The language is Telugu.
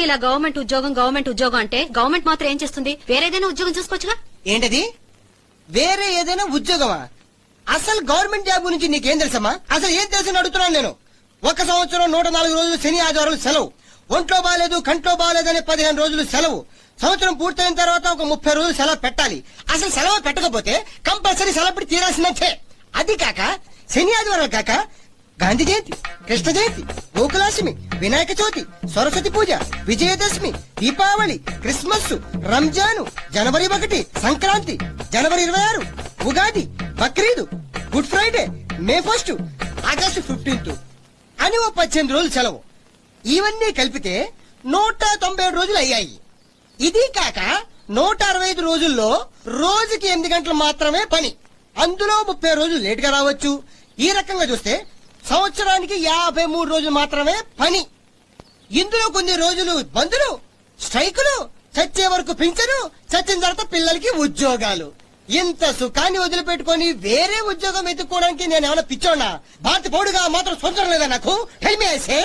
ఇలా గవర్నమెంట్ ఉద్యోగం అంటే గవర్నమెంట్ మాత్రం ఏం చేస్తుంది? వేరేదైనా ఉద్యోగం చూసుకోవచ్చుగా. ఏంటది? వేరే ఏదైనా ఉద్యోగమా? అసలు గవర్నమెంట్ జాబ్ గురించి నీకేం తెలుసమ్మా? అసలు ఏం తెలుసు అడుగుతున్నాను నేను. 1 సంవత్సరం 104 రోజులు శని ఆదివారాలు సెలవు, ఒంట్లో బాగాలేదు కంట్లో బాగాలేదని 15 రోజులు సెలవు, సంవత్సరం పూర్తయిన తర్వాత ఒక 30 రోజులు సెలవు పెట్టాలి. అసలు సెలవు పెట్టకపోతే కంపల్సరీ సెలవు పెట్టి తీరాల్సినట్టే. అది కాక శని ఆదివారాలు కాక గాంధీ జయంతి, కృష్ణ జయంతి, గోకులాష్టమి, వినాయక చవితి, సరస్వతి పూజ, విజయదశమి, దీపావళి, క్రిస్మస్, రంజాను, జనవరి 1, సంక్రాంతి, జనవరి 26, ఉగాది, బక్రీద్, గుడ్ ఫ్రైడే, మే 1, ఆగస్టు 15 అని ఓ 18 రోజులు సెలవు. ఇవన్నీ కలిపితే 197 రోజులు అయ్యాయి. ఇది కాక 165 రోజుల్లో రోజుకి 8 గంటలు మాత్రమే పని. అందులో 30 రోజులు లేటుగా రావచ్చు. ఈ రకంగా చూస్తే సంవత్సరానికి 53 రోజులు మాత్రమే పని. ఇందులో కొన్ని రోజులు బంధులు, స్ట్రైకులు, చచ్చే వరకు పింఛను, చచ్చిన తర్వాత పిల్లలకి ఉద్యోగాలు. ఇంత సుఖాన్ని వదిలిపెట్టుకుని వేరే ఉద్యోగం ఎత్తుకోవడానికి నేను ఏమైనా పిచ్చోనా? భారత పౌరుడుగా మాత్రం సొంతం లేదా నాకు? Tell me I say